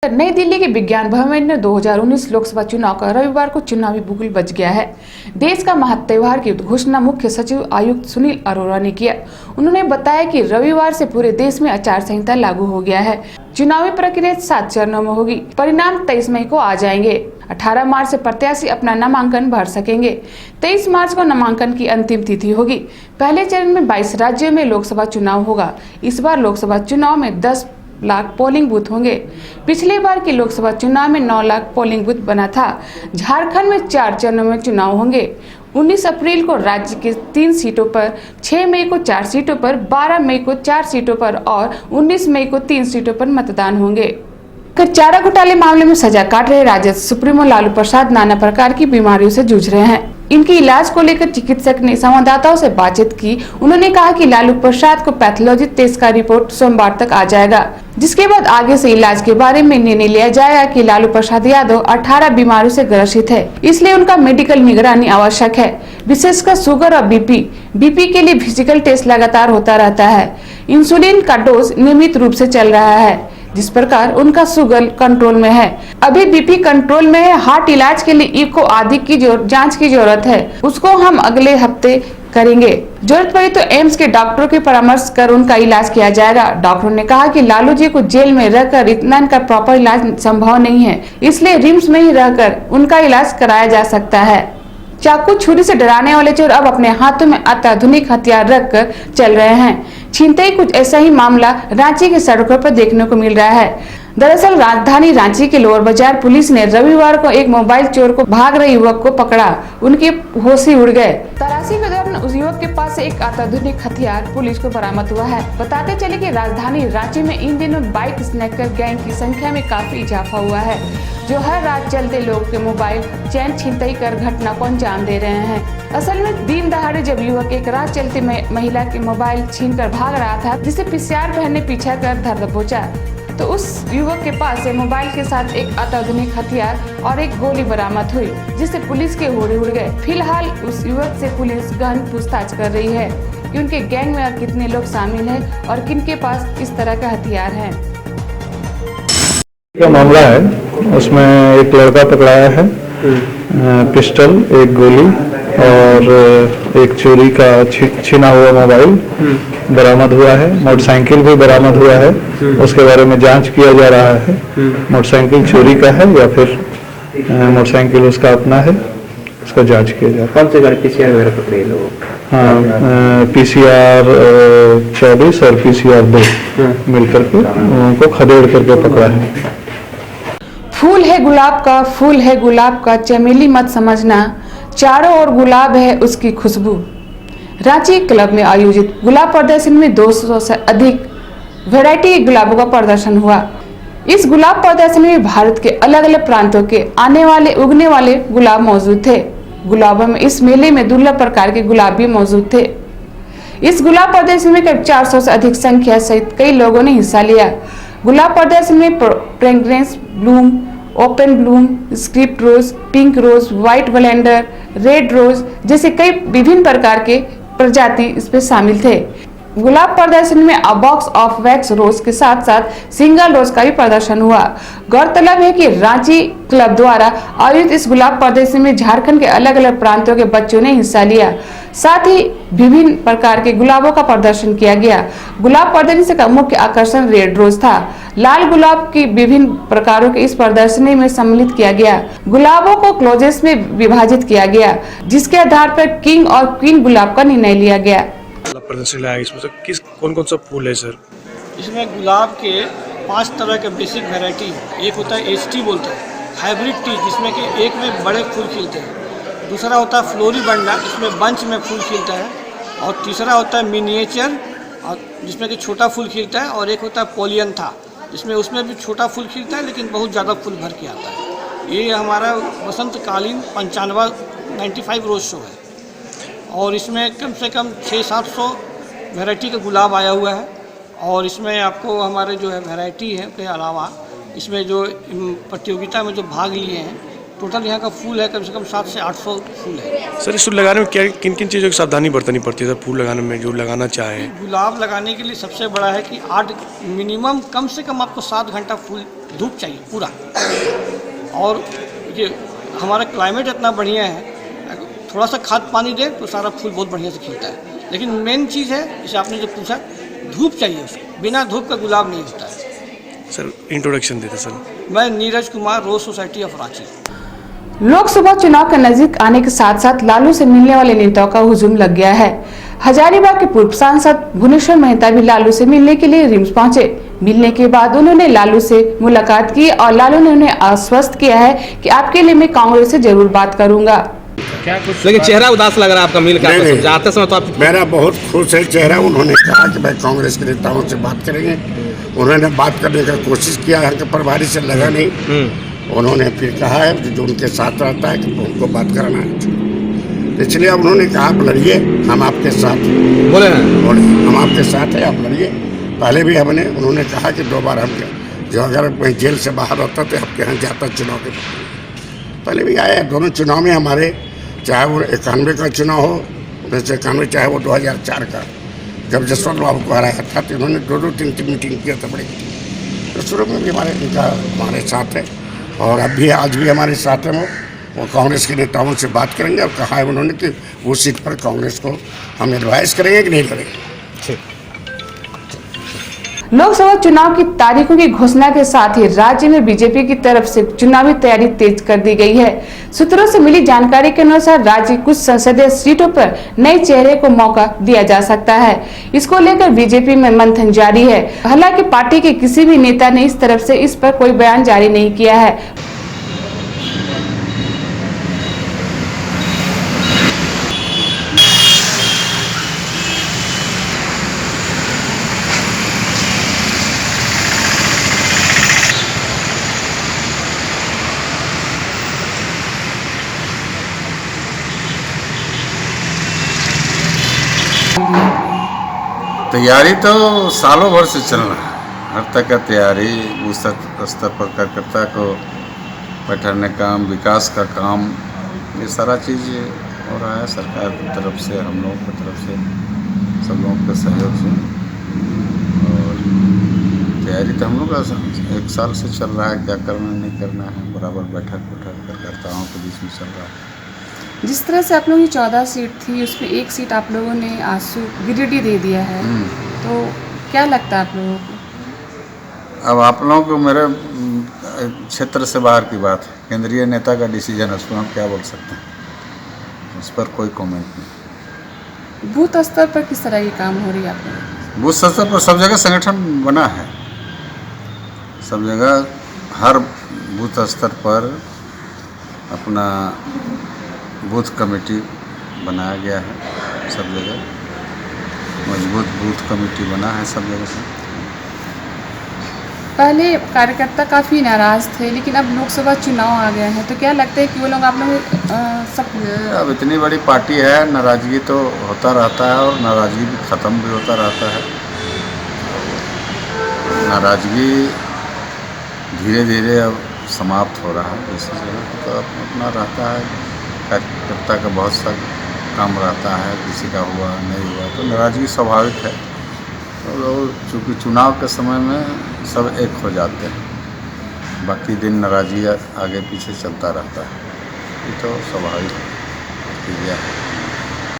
नई दिल्ली के विज्ञान भवन में 2019 लोकसभा चुनाव का रविवार को चुनावी बिगुल बज गया है। देश का महात्योहार की घोषणा मुख्य सचिव आयुक्त सुनील अरोड़ा ने किया। उन्होंने बताया कि रविवार से पूरे देश में आचार संहिता लागू हो गया है। चुनावी प्रक्रिया 7 चरणों में होगी। परिणाम 23 मई को आ जाएंगे। 18 मार्च से प्रत्याशी अपना नामांकन भर सकेंगे। 23 मार्च को नामांकन की अंतिम तिथि होगी। पहले चरण में 22 राज्यों में लोकसभा चुनाव होगा। इस बार लोकसभा चुनाव में 10 लाख पोलिंग बूथ होंगे। पिछले बार के लोकसभा चुनाव में 9 लाख पोलिंग बूथ बना था। झारखंड में 4 चरणों में चुनाव होंगे। 19 अप्रैल को राज्य के 3 सीटों पर, 6 मई को 4 सीटों पर, 12 मई को 4 सीटों पर और 19 मई को 3 सीटों पर मतदान होंगे। चारा घोटाले मामले में सजा काट रहे राजद सुप्रीमो लालू प्रसाद नाना प्रकार की बीमारियों से जूझ रहे हैं। इनके इलाज को लेकर चिकित्सक ने संवाददाताओं से बातचीत की। उन्होंने कहा कि लालू प्रसाद को पैथोलॉजी टेस्ट का रिपोर्ट सोमवार तक आ जाएगा, जिसके बाद आगे से इलाज के बारे में निर्णय लिया जाएगा कि लालू प्रसाद यादव 18 बीमारियों से ग्रसित है, इसलिए उनका मेडिकल निगरानी आवश्यक है। विशेषकर शुगर और बीपी के लिए फिजिकल टेस्ट लगातार होता रहता है। इंसुलिन का डोज नियमित रूप से चल रहा है, जिस प्रकार उनका शुगर कंट्रोल में है। अभी बीपी कंट्रोल में है। हार्ट इलाज के लिए इको आदि की जांच की जरूरत है, उसको हम अगले हफ्ते करेंगे। जरूरत पड़ी तो एम्स के डॉक्टरों के परामर्श कर उनका इलाज किया जाएगा। डॉक्टरों ने कहा कि लालू जी को जेल में रहकर इतना का प्रॉपर इलाज संभव नहीं है, इसलिए रिम्स में ही रहकर उनका इलाज कराया जा सकता है। चाकू छुरी से डराने वाले चोर अब अपने हाथों में अत्याधुनिक हथियार रखकर चल रहे हैं। छिनतई कुछ ऐसा ही मामला रांची के सड़कों पर देखने को मिल रहा है। दरअसल राजधानी रांची के लोअर बाजार पुलिस ने रविवार को एक मोबाइल चोर को भाग रहे युवक को पकड़ा। उनके होश ही उड़ गए। तलाशी के दौरान उस युवक के पास से एक अत्याधुनिक हथियार पुलिस को बरामद हुआ है। बताते चले कि राजधानी रांची में इन दिनों बाइक स्नैकर गैंग की संख्या में काफी इजाफा हुआ है, जो हर रात चलते लोग के मोबाइल चैन छिनतई कर घटना को अंजाम दे रहे हैं। असल में दिन दहाड़े जब युवक एक रात चलती महिला के मोबाइल छीनकर भाग रहा था, जिसे पीसीआर वैन ने पीछा कर धर दबोचा, तो उस युवक के पास से मोबाइल के साथ एक अत्याधुनिक हथियार और एक गोली बरामद हुई, जिससे पुलिस के होड़े उड़ गए। फिलहाल उस युवक से पुलिस गहन पूछताछ कर रही है कि उनके गैंग में और कितने लोग शामिल हैं और किनके पास इस तरह का हथियार है। का मामला है, उसमें एक लड़का पकड़ाया है, पिस्टल, एक गोली और एक चोरी का छीना हुआ मोबाइल बरामद हुआ है। मोटरसाइकिल भी बरामद हुआ है, उसके बारे में जांच किया जा रहा है। मोटरसाइकिल चोरी का है या फिर मोटरसाइकिल उसका अपना है, उसका जांच किया जा रहा है। कौन से गाड़ी पीसीआर वगैरह पकड़े लोग? हाँ, पीसीआर 24 और पीसीआर 2 मिलकर के उनको खदेड़ करके पकड़ा है। फूल है गुलाब का, फूल है गुलाब का, चमेली मत समझना, चारों ओर गुलाब है उसकी खुशबू। रांची क्लब में आयोजित गुलाब प्रदर्शन में 200 से अधिक वैरायटी के गुलाबों का प्रदर्शन हुआ। इस गुलाब प्रदर्शन में भारत के अलग अलग प्रांतों के उगने वाले गुलाब मौजूद थे। गुलाबों में इस मेले में दुर्लभ प्रकार के गुलाब भी मौजूद थे। इस गुलाब प्रदर्शन में करीब 400 से अधिक संख्या सहित कई लोगों ने हिस्सा लिया। गुलाब प्रदर्शन में fragrance bloom, open bloom, script rose, pink rose, white lavender, red rose जैसे कई विभिन्न प्रकार के प्रजाति इसमें शामिल थे। गुलाब प्रदर्शन में बॉक्स ऑफ वैक्स रोज के साथ साथ सिंगल रोज का भी प्रदर्शन हुआ। गौरतलब है कि रांची क्लब द्वारा आयोजित इस गुलाब प्रदर्शन में झारखंड के अलग अलग प्रांतों के बच्चों ने हिस्सा लिया। साथ ही विभिन्न प्रकार के गुलाबों का प्रदर्शन किया गया। गुलाब प्रदर्शन का मुख्य आकर्षण रेड रोज था। लाल गुलाब की विभिन्न प्रकारों के इस प्रदर्शनी में सम्मिलित किया गया। गुलाबों को क्लोजेस में विभाजित किया गया, जिसके आधार पर किंग और क्वीन गुलाब का निर्णय लिया गया। प्रदर्शन लाया इसमें से कौन सा फूल है सर? इसमें गुलाब के 5 तरह के बेसिक वैरायटी। एक होता है एचटी बोलते हैं, हाइब्रिड टी, जिसमें कि एक में बड़े फूल खिलते हैं। दूसरा होता है फ्लोरीबंडा, इसमें बंच में फूल खिलता है। और तीसरा होता है मिनिएचर, जिसमें कि छोटा फूल खिलता है। और एक होता है पोलियंथा, जिसमें उसमें भी छोटा फूल खिलता है लेकिन बहुत ज़्यादा फूल भर के आता है। ये हमारा वसंतकालीन 95 रोज शो है और इसमें कम से कम 600-700 वैरायटी का गुलाब आया हुआ है। और इसमें आपको हमारे जो है वैरायटी है के अलावा इसमें जो प्रतियोगिता में जो भाग लिए हैं टोटल यहाँ का फूल है कम से कम 700 से 800 फूल है। सर इस फूल लगाने में क्या किन किन चीज़ों की सावधानी बरतनी पड़ती है सर फूल लगाने में जो लगाना चाहे? गुलाब लगाने के लिए सबसे बड़ा है कि 8 मिनिमम कम से कम आपको 7 घंटा फूल धूप चाहिए पूरा। और ये हमारा क्लाइमेट इतना बढ़िया है, थोड़ा सा खाद पानी दे तो सारा फूल बहुत बढ़िया से खिलता है। लेकिन मेन चीज़ है, जैसे आपने जो पूछा, धूप चाहिए उसको, बिना धूप का गुलाब नहीं होता है। सर इंट्रोडक्शन देते सर। मैं नीरज कुमार, रोज सोसाइटी ऑफ रांची। लोकसभा चुनाव के नजदीक आने के साथ साथ लालू से मिलने वाले नेताओं का हुजूम लग गया है। हजारीबाग के पूर्व सांसद भुवनेश्वर मेहता भी लालू से मिलने के लिए रिम्स पहुंचे। मिलने के बाद उन्होंने लालू से मुलाकात की और लालू ने उन्हें आश्वस्त किया है कि आपके लिए मैं कांग्रेस से जरूर बात करूंगा। लेकिन चेहरा उदास लग रहा है आपका मिल कर। नहीं, जाते समय तो आप मेरा बहुत खुश है चेहरा। उन्होंने कहा कि भाई कांग्रेस के नेताओं से बात करेंगे। उन्होंने बात करने का कोशिश किया, यहाँ के प्रभारी से लगा नहीं। उन्होंने फिर कहा है कि जो उनके साथ रहता है कि उनको बात कराना है, इसलिए अब उन्होंने कहा आप लड़िए, हम आपके साथ बोले ना, बोले हम आपके साथ हैं, आप लड़िए। पहले भी उन्होंने कहा कि 2 बार हम जो अगर मैं जेल से बाहर होता तो आपके यहाँ जाता चुनाव के पहले भी आया। दोनों चुनाव में हमारे, चाहे वो 91 का चुनाव हो, 1991, चाहे वो 2004 का, जब जसवंत बाबू को हराया था तो इन्होंने 2-2, 3-3 मीटिंग किया था बड़ी। तो शुरू में भी हमारे साथ है और अब भी आज भी हमारे साथ हैं। वो कांग्रेस के नेताओं से बात करेंगे और कहा है उन्होंने कि वो सीट पर कांग्रेस को हम एडवाइस करेंगे कि नहीं करेंगे। लोकसभा चुनाव की तारीखों की घोषणा के साथ ही राज्य में बीजेपी की तरफ से चुनावी तैयारी तेज कर दी गई है। सूत्रों से मिली जानकारी के अनुसार राज्य की कुछ संसदीय सीटों पर नए चेहरे को मौका दिया जा सकता है। इसको लेकर बीजेपी में मंथन जारी है। हालांकि पार्टी के किसी भी नेता ने इस तरफ से इस पर कोई बयान जारी नहीं किया है। तैयारी तो सालों भर से चल रहा है। हर तक का तैयारी, बूथ स्तर पर कार्यकर्ता को बैठाने काम, विकास का काम, ये सारा चीज़ हो रहा है सरकार की तरफ से, हम लोगों की तरफ से, सब लोगों के सहयोग से। और तैयारी तो हम लोग का 1 साल से चल रहा है, क्या करना नहीं करना है, बराबर बैठक कार्यकर्ताओं के बीच में चल रहा है। जिस तरह से आप लोगों की 14 सीट थी, उसमें 1 सीट आप लोगों ने आंसू गिरिडीह दे दिया है, तो क्या लगता है आप लोगों को? अब आप लोगों को मेरे क्षेत्र से बाहर की बात है, केंद्रीय नेता का डिसीजन है, उसमें हम क्या बोल सकते हैं, उस पर कोई कमेंट नहीं। बूथ स्तर पर किस तरह की काम हो रही है आप लोगों? बूथ स्तर पर सब जगह संगठन बना है, सब जगह हर बूथ स्तर पर अपना बूथ कमेटी बनाया गया है। सब जगह मजबूत बूथ कमेटी बना है सब जगह से। पहले कार्यकर्ता काफ़ी नाराज़ थे, लेकिन अब लोकसभा चुनाव आ गया है, तो क्या लगता है कि वो लोग आप लोग सब अब इतनी बड़ी पार्टी है, नाराज़गी तो होता रहता है और नाराज़गी भी ख़त्म भी होता रहता है। नाराज़गी धीरे धीरे अब समाप्त हो रहा है। इसी जगह तो अपना रहता है, कार्यकर्ता का बहुत सा काम रहता है, किसी का हुआ नहीं हुआ तो नाराज़गी स्वाभाविक है। तो चूँकि चुनाव के समय में सब एक हो जाते हैं, बाकी दिन नाराज़गी आगे पीछे चलता रहता है, ये तो स्वाभाविक क्रिया है।